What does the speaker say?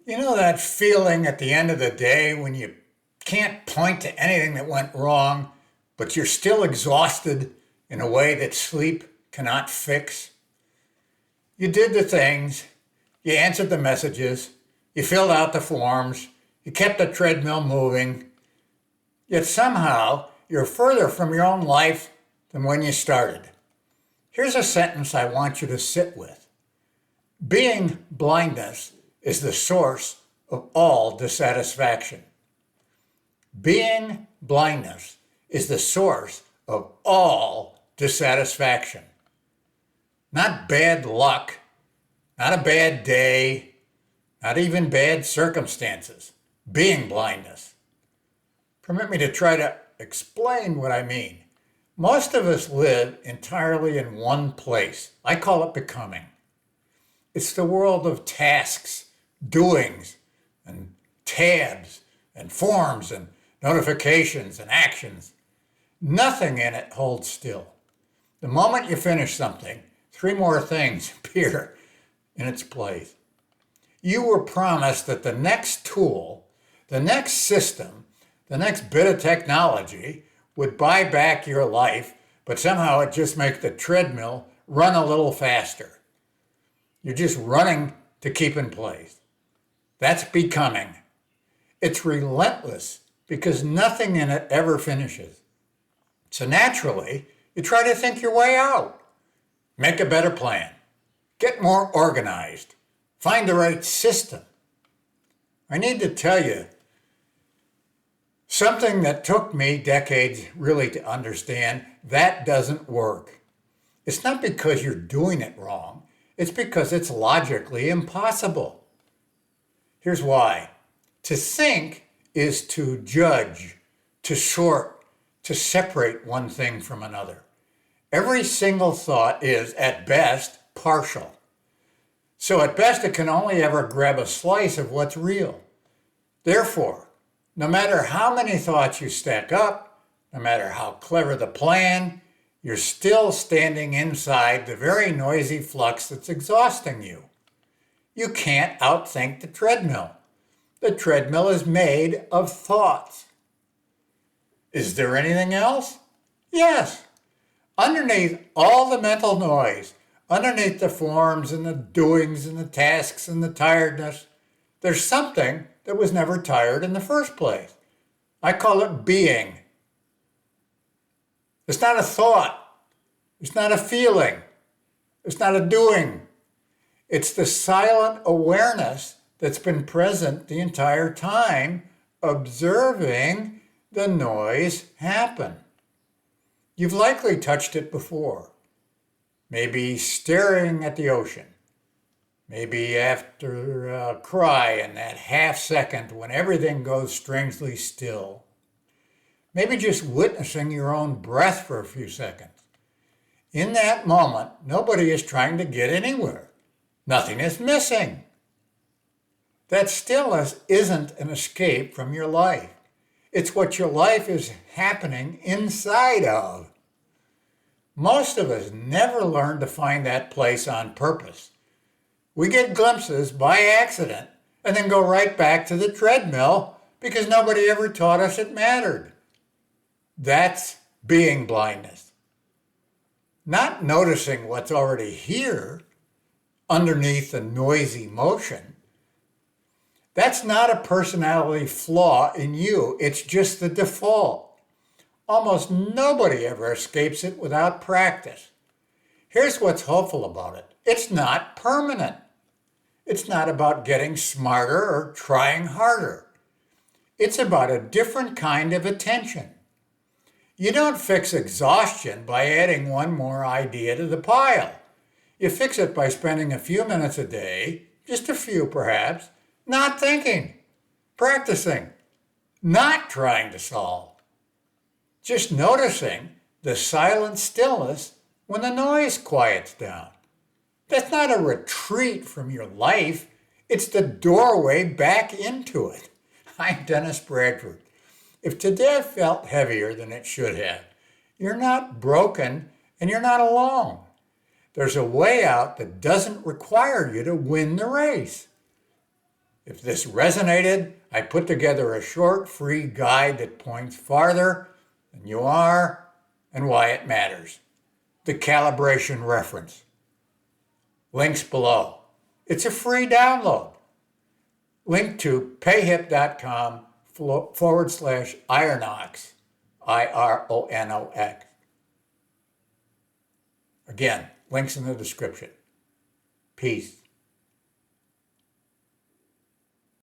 You know that feeling at the end of the day when you can't point to anything that went wrong, but you're still exhausted in a way that sleep cannot fix? You did the things, you answered the messages, you filled out the forms, you kept the treadmill moving, yet somehow you're further from your own life than when you started. Here's a sentence I want you to sit with. Being-blindness is the source of all dissatisfaction. Being-blindness is the source of all dissatisfaction. Not bad luck, not a bad day, not even bad circumstances. Being-blindness. Permit me to try to explain what I mean. Most of us live entirely in one place. I call it becoming. It's the world of tasks, doings, and tabs, and forms, and notifications, and actions. Nothing in it holds still. The moment you finish something, three more things appear in its place. You were promised that the next tool, the next system, the next bit of technology would buy back your life, but somehow it just makes the treadmill run a little faster. You're just running to keep in place. That's becoming. It's relentless because nothing in it ever finishes. So naturally, you try to think your way out. Make a better plan. Get more organized. Find the right system. I need to tell you something that took me decades really to understand. That doesn't work. It's not because you're doing it wrong. It's because it's logically impossible. Here's why. To think is to judge, to sort, to separate one thing from another. Every single thought is, at best, partial. So at best, it can only ever grab a slice of what's real. Therefore, no matter how many thoughts you stack up, no matter how clever the plan, you're still standing inside the very noisy flux that's exhausting you. You can't outthink the treadmill. The treadmill is made of thoughts. Is there anything else? Yes. Underneath all the mental noise, underneath the forms and the doings and the tasks and the tiredness, there's something that was never tired in the first place. I call it being. It's not a thought. It's not a feeling. It's not a doing. It's the silent awareness that's been present the entire time, observing the noise happen. You've likely touched it before. Maybe staring at the ocean. Maybe after a cry in that half second when everything goes strangely still. Maybe just witnessing your own breath for a few seconds. In that moment, nobody is trying to get anywhere. Nothing is missing. That stillness isn't an escape from your life. It's what your life is happening inside of. Most of us never learn to find that place on purpose. We get glimpses by accident and then go right back to the treadmill because nobody ever taught us it mattered. That's being-blindness. Not noticing what's already here underneath the noisy motion. That's not a personality flaw in you. It's just the default. Almost nobody ever escapes it without practice. Here's what's hopeful about it. It's not permanent. It's not about getting smarter or trying harder. It's about a different kind of attention. You don't fix exhaustion by adding one more idea to the pile. You fix it by spending a few minutes a day, just a few perhaps, not thinking, practicing, not trying to solve. Just noticing the silent stillness when the noise quiets down. That's not a retreat from your life. It's the doorway back into it. I'm Dennis Bradford. If today felt heavier than it should have, you're not broken and you're not alone. There's a way out that doesn't require you to win the race. If this resonated, I put together a short free guide that points farther than you are and why it matters. The calibration reference. Links below. It's a free download. Link to payhip.com/Ironox, IRONOX. Again, links in the description. Peace.